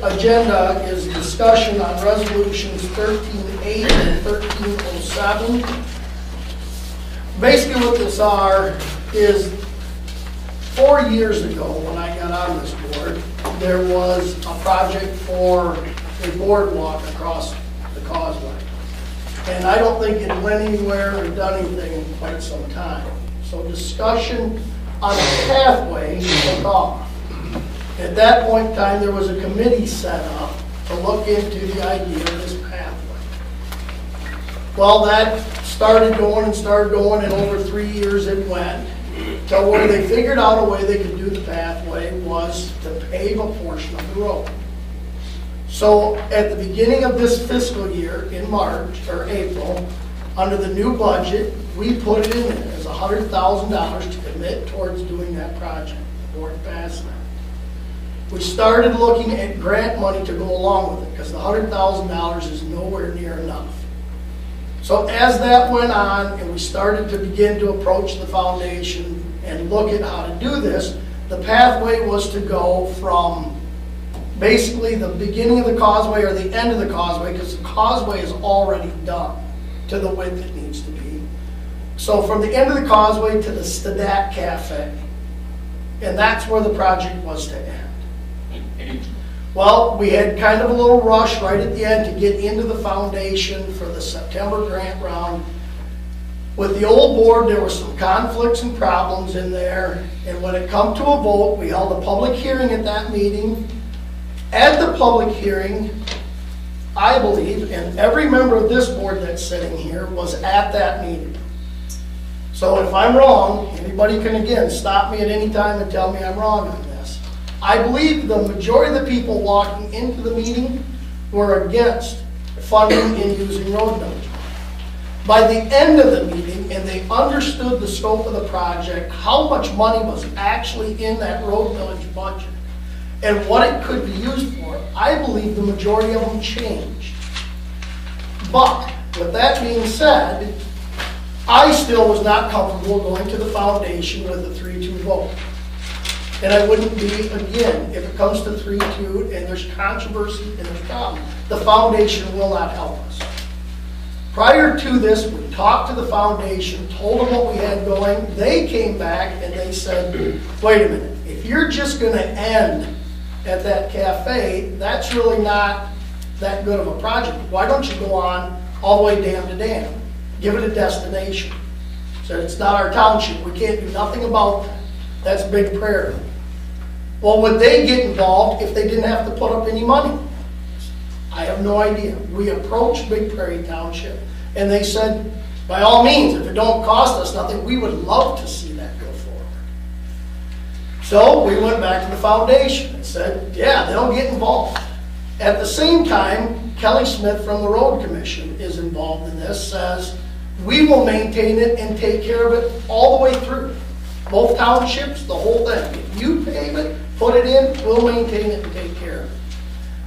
agenda is discussion on resolutions 1308 and 1307. Basically what this is 4 years ago when I got on this board, there was a project for a boardwalk across the causeway. And I don't think it went anywhere or done anything in quite some time. So discussion on a pathway took off. At that point in time, there was a committee set up to look into the idea of this pathway. Well, that started going, and over 3 years it went. So where they figured out a way they could do the pathway was to pave a portion of the road. So at the beginning of this fiscal year, in March or April, under the new budget, we put it in there as $100,000 to commit towards doing that project. The board passed that. We started looking at grant money to go along with it because the $100,000 is nowhere near enough. So as that went on and we started to begin to approach the foundation and look at how to do this, the pathway was to go from basically the beginning of the causeway or the end of the causeway, because the causeway is already done to the width it needs to be. So from the end of the causeway to the Stadat Cafe. And that's where the project was to end. Well, we had kind of a little rush right at the end to get into the foundation for the September grant round. With the old board, there were some conflicts and problems in there, and when it come to a vote, we held a public hearing at that meeting. At the public hearing, I believe, and every member of this board that's sitting here was at that meeting. So if I'm wrong, anybody can again stop me at any time and tell me I'm wrong on this. I believe the majority of the people walking into the meeting were against funding and using road millage. By the end of the meeting, and they understood the scope of the project, how much money was actually in that road millage budget, and what it could be used for, I believe the majority of them changed. But, with that being said, I still was not comfortable going to the foundation with a 3-2 vote. And I wouldn't be, again, if it comes to 3-2 and there's controversy and there's problem, the foundation will not help us. Prior to this, we talked to the foundation, told them what we had going. They came back and they said, wait a minute, if you're just going to end at that cafe, that's really not that good of a project. Why don't you go on all the way dam to dam? Give it a destination. So it's not our township. We can't do nothing about that. That's Big Prairie. Well, would they get involved if they didn't have to put up any money? I have no idea. We approached Big Prairie Township and they said, by all means, if it don't cost us nothing, we would love to see that go forward. So we went back to the foundation and said, yeah, they'll get involved. At the same time, Kelly Smith from the Road Commission is involved in this, says, we will maintain it and take care of it all the way through. Both townships, the whole thing. If you pave it, put it in, we'll maintain it and take care of it.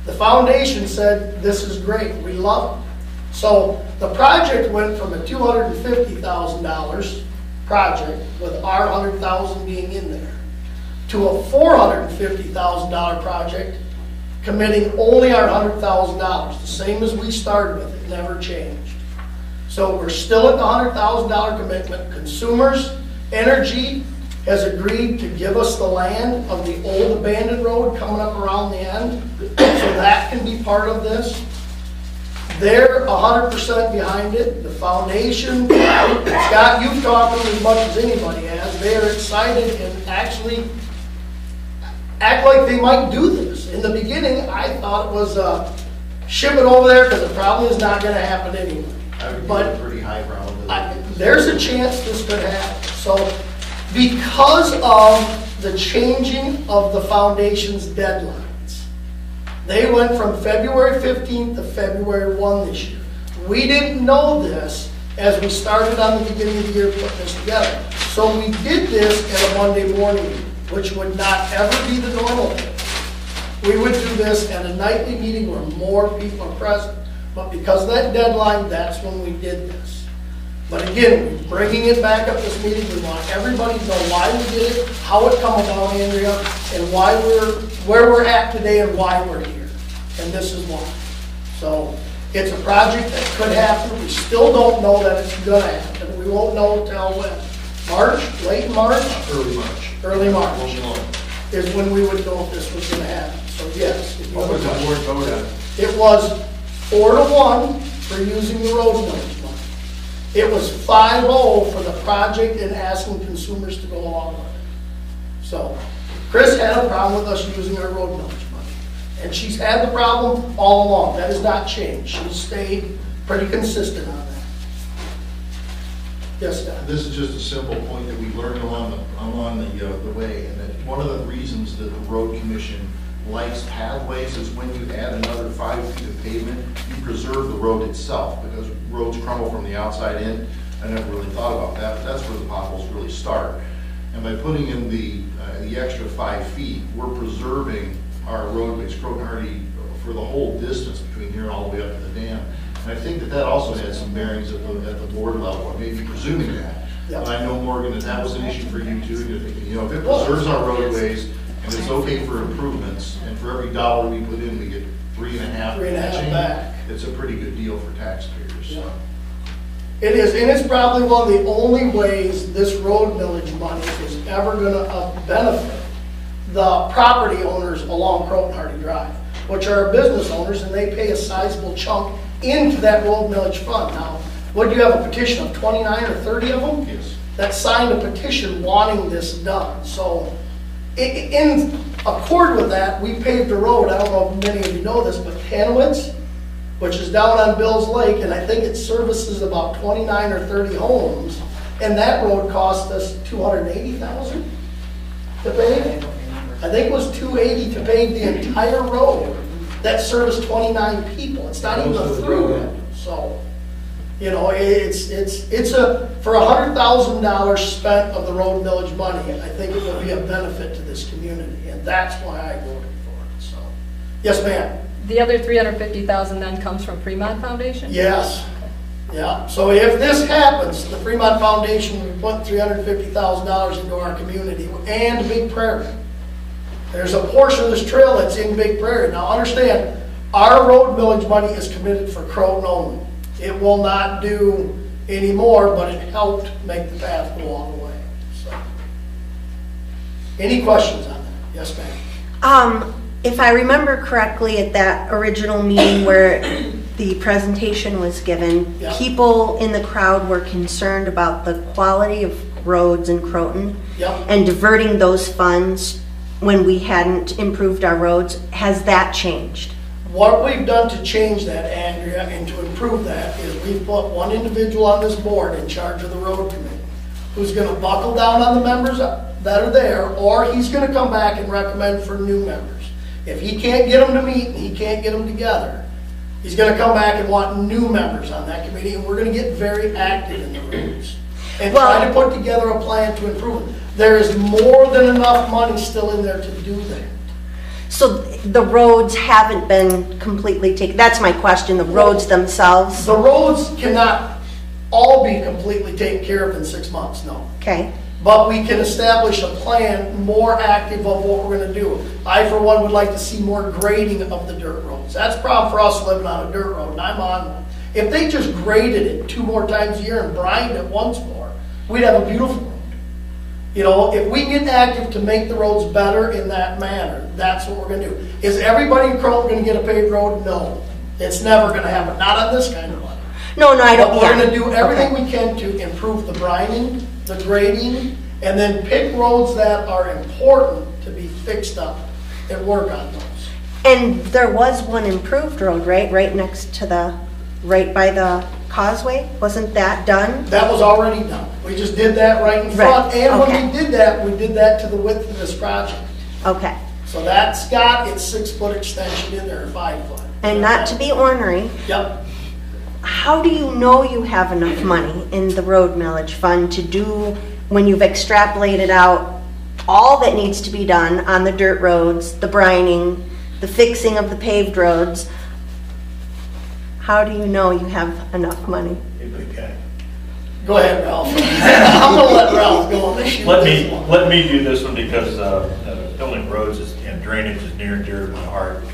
The foundation said, this is great, we love it. So the project went from a $250,000 project with our $100,000 being in there to a $450,000 project committing only our $100,000, the same as we started with, it never changed. So we're still at the $100,000 commitment. Consumers Energy has agreed to give us the land of the old abandoned road coming up around the end, so that can be part of this. They're 100% behind it. The foundation, Scott, you've talked to them as much as anybody has. They're excited and actually act like they might do this. In the beginning, I thought it was ship it over there because it probably is not going to happen anyway. But pretty high probability. There's a chance this could happen. So because of the changing of the foundation's deadlines, they went from February 15th to February 1 this year. We didn't know this as we started on the beginning of the year putting this together. So we did this at a Monday morning, which would not ever be the normal thing. We would do this at a nightly meeting where more people are present. But because of that deadline, that's when we did this. But again, bringing it back up this meeting, we want everybody to know why we did it, how it come about, Andrea, and why where we're at today and why we're here. and this is why. So it's a project that could happen. We still don't know that it's gonna happen. We won't know until when? March, late March? Early March. Early March is when we would know if this was gonna happen. So yes. What was the board vote on? It was 4-1 for using the road millage money. It was 5-0 for the project and asking consumers to go along with it. So Chris had a problem with us using our road millage money. And she's had the problem all along. That has not changed. She's stayed pretty consistent on that. Yes, Don? This is just a simple point that we learned along the way, and that one of the reasons that the road commission likes pathways is when you add another 5 feet of pavement, you preserve the road itself, because roads crumble from the outside in. I never really thought about that, but that's where the potholes really start. And by putting in the extra 5 feet, we're preserving our roadways, Croton Hardy, for the whole distance between here and all the way up to the dam. And I think that also had some bearings at the board level, or maybe presuming that. Yep. And I know, Morgan, that was an issue for you too. You're thinking, you know, if it preserves our roadways and it's okay for improvements, and for every dollar we put in, we get 3.5 back. It's a pretty good deal for taxpayers. Yeah. It is, and it's probably one of the only ways this road millage money is ever gonna benefit the property owners along Croton Hardy Drive, which are business owners, and they pay a sizable chunk into that road millage fund. Now, what do you have, a petition of 29 or 30 of them? Yes. That signed a petition wanting this done. So in accord with that, we paved a road. I don't know if many of you know this, but Canowitz, which is down on Bill's Lake, and I think it services about 29 or 30 homes, and that road cost us $280,000 to pave. I think it was $280 to pave the entire road that serviced 29 people. It's not even a through. So, you know, it's for $100,000 spent of the road millage money, I think it will be a benefit to this community, and that's why I voted for it. So, yes, ma'am. The other $350,000 then comes from Fremont Foundation? Yes. Yeah. So if this happens, the Fremont Foundation will put $350,000 into our community and Big Prairie. There's a portion of this trail that's in Big Prairie. Now understand, our road millage money is committed for Croton only. It will not do any more, but it helped make the path go all the way. So, any questions on that? Yes, ma'am. If I remember correctly, at that original meeting where the presentation was given, Yeah. people in the crowd were concerned about the quality of roads in Croton, Yep. and diverting those funds when we hadn't improved our roads. Has that changed? What we've done to change that, Andrea, and to improve that, is we've put one individual on this board in charge of the road committee, who's gonna buckle down on the members that are there, or he's gonna come back and recommend for new members. If he can't get them to meet and he can't get them together, he's gonna come back and want new members on that committee, and we're gonna get very active in the roads and try to put together a plan to improve it. There is more than enough money still in there to do that. So the roads haven't been completely taken. That's my question, the roads themselves. The roads cannot all be completely taken care of in 6 months, no. Okay. But we can establish a plan more active of what we're gonna do. I, for one, would like to see more grading of the dirt roads. That's a problem for us living on a dirt road, and I'm on one. If they just graded it 2 more times a year and brined it once more, we'd have a beautiful road. You know, if we get active to make the roads better in that manner, that's what we're gonna do. Is everybody in Croton gonna get a paved road? No. It's never gonna happen, not on this kind of money. No, I don't. But we're gonna do everything we can to improve the brining, the grading, and then pick roads that are important to be fixed up and work on those. And there was one improved road, right? Right next to right by the causeway? Wasn't that done? That was already done. We just did that right in front. Right. And Okay. when we did that to the width of this project. Okay. So that's got its 6-foot extension in there, 5-foot. And not to be ornery, Yep. how do you know you have enough money in the road millage fund to do, when you've extrapolated out all that needs to be done on the dirt roads, the brining, the fixing of the paved roads? How do you know you have enough money? Go ahead, Ralph. I'm gonna let Ralph go on this. Let me do this one because building roads and drainage is near and dear to my heart.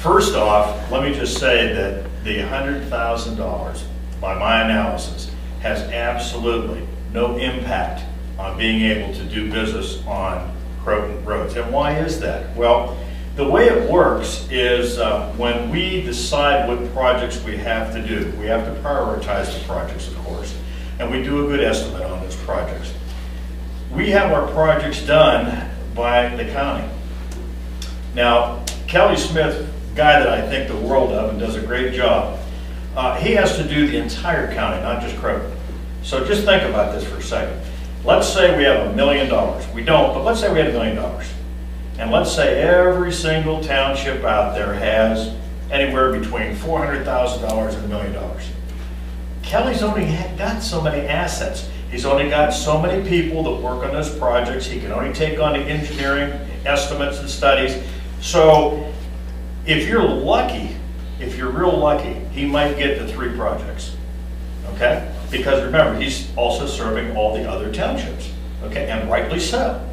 First off, let me just say that the $100,000, by my analysis, has absolutely no impact on being able to do business on Croton roads. And why is that? Well, the way it works is when we decide what projects we have to do, we have to prioritize the projects, of course, and we do a good estimate on those projects. We have our projects done by the county. Now, Kelly Smith, guy that I think the world of and does a great job, he has to do the entire county, not just Croton. So just think about this for a second. Let's say we have $1 million. We don't, but let's say we had $1 million. And let's say every single township out there has anywhere between $400,000 and $1 million. Kelly's only got so many assets. He's only got so many people that work on those projects. He can only take on the engineering estimates and studies. So if you're lucky, if you're real lucky, he might get to 3 projects, okay? Because remember, he's also serving all the other townships, okay? And rightly so.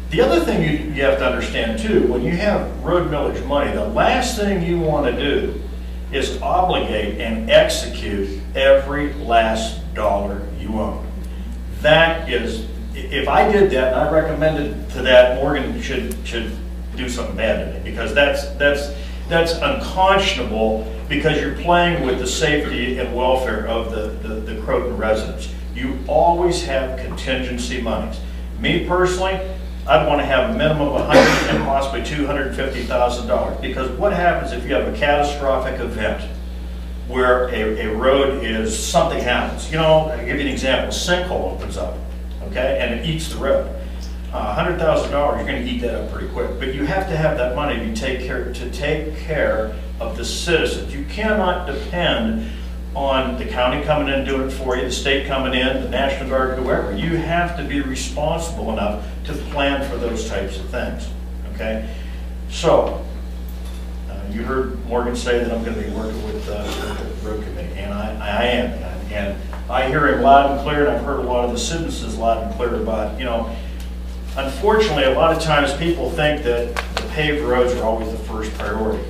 The other thing you have to understand too, when you have road millage money, the last thing you want to do is obligate and execute every last dollar you own. That is, if I did that, and I recommended to that, Morgan should do something bad to me, because that's unconscionable, because you're playing with the safety and welfare of the Croton residents. You always have contingency monies. Me personally, I'd want to have a minimum of $100,000 and possibly $250,000, because what happens if you have a catastrophic event where a road is, something happens. You know, I'll give you an example, a sinkhole opens up, okay, and it eats the road. $100,000, you're going to eat that up pretty quick, but you have to have that money to take care of the citizens. You cannot depend on the county coming in and doing it for you, the state coming in, the National Guard, whoever. You have to be responsible enough to plan for those types of things, okay? So, you heard Morgan say that I'm going to be working with the road committee, and I am. And I hear him loud and clear, and I've heard a lot of the citizens loud and clear about, you know, unfortunately, a lot of times people think that the paved roads are always the first priority.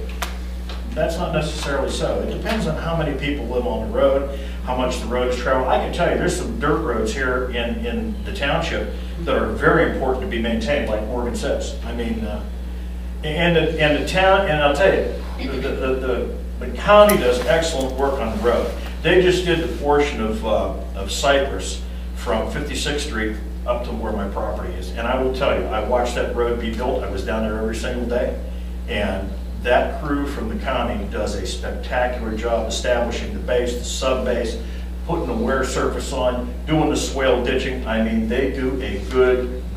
That's not necessarily so. It depends on how many people live on the road, how much the roads travel. I can tell you, there's some dirt roads here in the township that are very important to be maintained, like Morgan says. I mean, and the town, and I'll tell you, the county does excellent work on the road. They just did the portion of Cypress from 56th Street up to where my property is. And I will tell you, I watched that road be built. I was down there every single day. And that crew from the county does a spectacular job establishing the base, the sub-base, putting the wear surface on, doing the swale ditching. I mean, they do a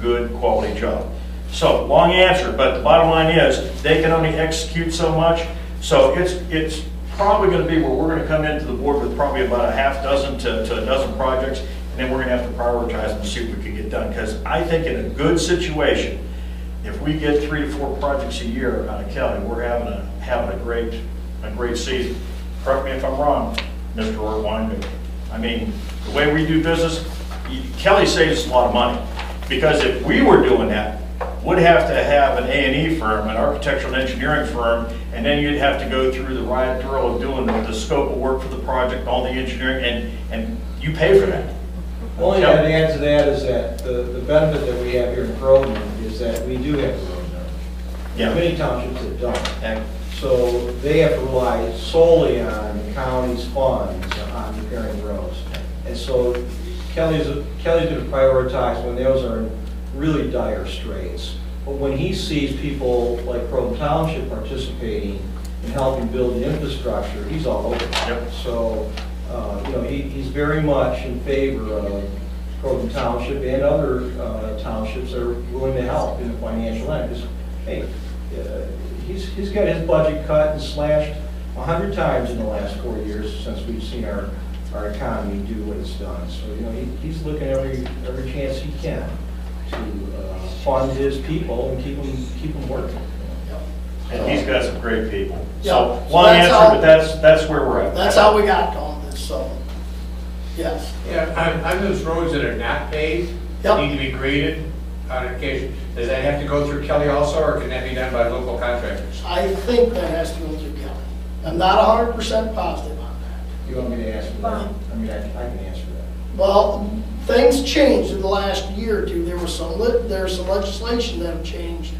good quality job. So, long answer, but the bottom line is they can only execute so much. So it's probably going to be where we're going to come into the board with probably about a half dozen to a dozen projects, and then we're going to have to prioritize them and see what we can get done. Because I think in a good situation, if we get 3 to 4 projects a year out of Kelly, we're having a great season. Correct me if I'm wrong, Mr. Weinberg. I mean, the way we do business, Kelly saves us a lot of money, because if we were doing that, would have to have an A&E firm, an architectural and engineering firm, and then you'd have to go through the rigmarole of doing the scope of work for the project, all the engineering, and you pay for that. Only to add to that is that the benefit that we have here in Croton is that we do have a road knowledge. Yeah. Many townships that don't. So they have to rely solely on the county's funds on repairing roads. And so Kelly's going to prioritize when those are in really dire straits. But when he sees people like Croton Township participating in helping build the infrastructure, he's all over it. Yep. So, you know, he's very much in favor of Croton Township and other townships that are willing to help in the financial end. Because, hey, he's got his budget cut and slashed 100 times in the last 4 years since we've seen our economy do what it's done. So, you know, he's looking every chance he can to fund his people and keep them working. And he's got some great people. Yeah. So, So long that's answer, how- but that's where we're at. That's how we got on this, so, yes. Yeah, on those roads that are not paved, Yep. need to be graded, on occasion. Does that have to go through Kelly also, or can that be done by local contractors? I think that has to go through Kelly. I'm not 100% positive on that. You want me to answer that? I mean, I can answer that. Well, things changed in the last year or two. There's some legislation that have changed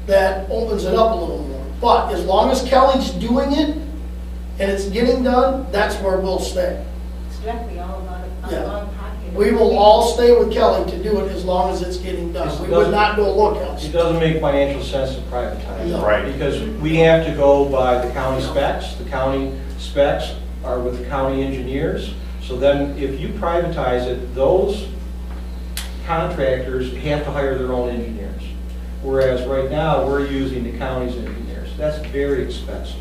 that opens it up a little more. But as long as Kelly's doing it and it's getting done, that's where we'll stay. It's directly all about a Yeah. long pocket. We will all stay with Kelly to do it as long as it's getting done. We would not go look It elsewhere. doesn't make financial sense to privatize. No. Right. Because we have to go by the county specs. The county specs are with the county engineers. So then if you privatize it, those contractors have to hire their own engineers. Whereas right now, we're using the county's engineers. That's very expensive.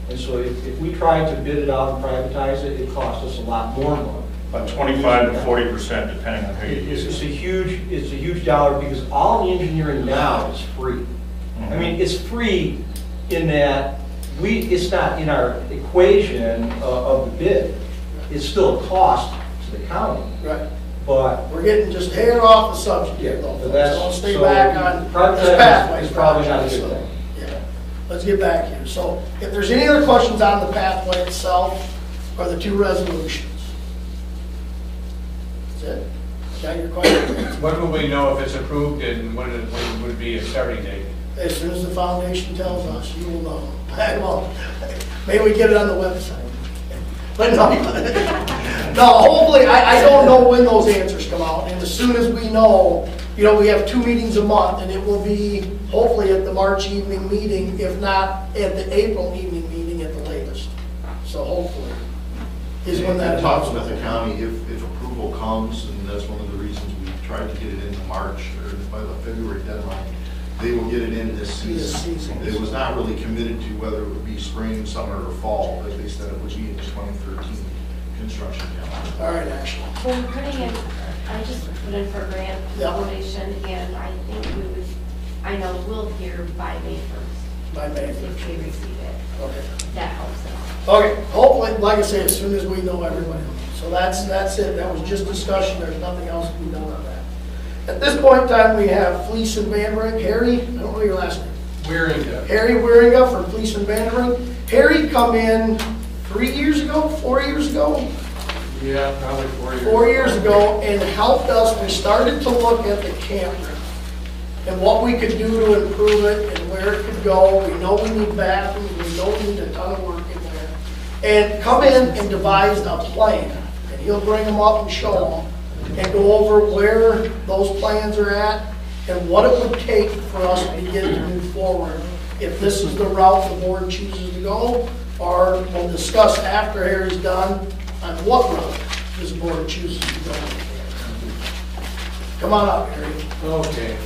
And so if we tried to bid it out and privatize it, it costs us a lot more money. About 25 to 40%, depending on who you It's use. a huge dollar because all the engineering now is free. I mean, it's free in that it's not in our equation of the bid. It's still a cost to the county, Right. but. We're getting just hair off the subject here, though. But that's- Don't stay so back on this privatizing pathway. is probably not a good So, thing. yeah. Let's get back here. So if there's any other questions on the pathway itself or the two resolutions? That's it? Got your questions? When will we know if it's approved, and when would be a starting date? As soon as the foundation tells us, you will know. Well, maybe we get it on the website. But no, no, hopefully, I don't know when those answers come out, and as soon as we know, we have 2 meetings a month, and it will be hopefully at the March evening meeting, if not at the April evening meeting at the latest. So hopefully, is when that. Talks with the county, if approval comes, and that's one of the reasons we tried to get it into March, or by the February deadline, they will get it in this season. It was not really committed to whether it would be spring, summer, or fall, but they said it would be in the 2013 construction calendar. All right, Ashley. Well, we're putting in, I just put in for grant Yeah. donation, and I think I know we'll hear by May 1st. By May If 1st. we receive it, Okay. that helps out. Okay, hopefully, like I say, as soon as we know, everybody knows. So that's it. That was just discussion. There's nothing else to be done on that. At this point in time, we have Fleece and Van Brink. Harry, I don't know your last name. Wearinga. Harry Wieringa from Fleece and Van Brink. Harry come in 3 years ago, 4 years ago? Yeah, probably 4 years. 4 years ago, and helped us. We started to look at the campground and what we could do to improve it and where it could go. We know we need bathrooms, we know we need a ton of work in there. And come in and devised a plan, and he'll bring them up and show them, and go over where those plans are at and what it would take for us to begin to move forward. If this is the route the board chooses to go, or we'll discuss after Harry's done on what route this board chooses to go. Come on up, Harry. Okay.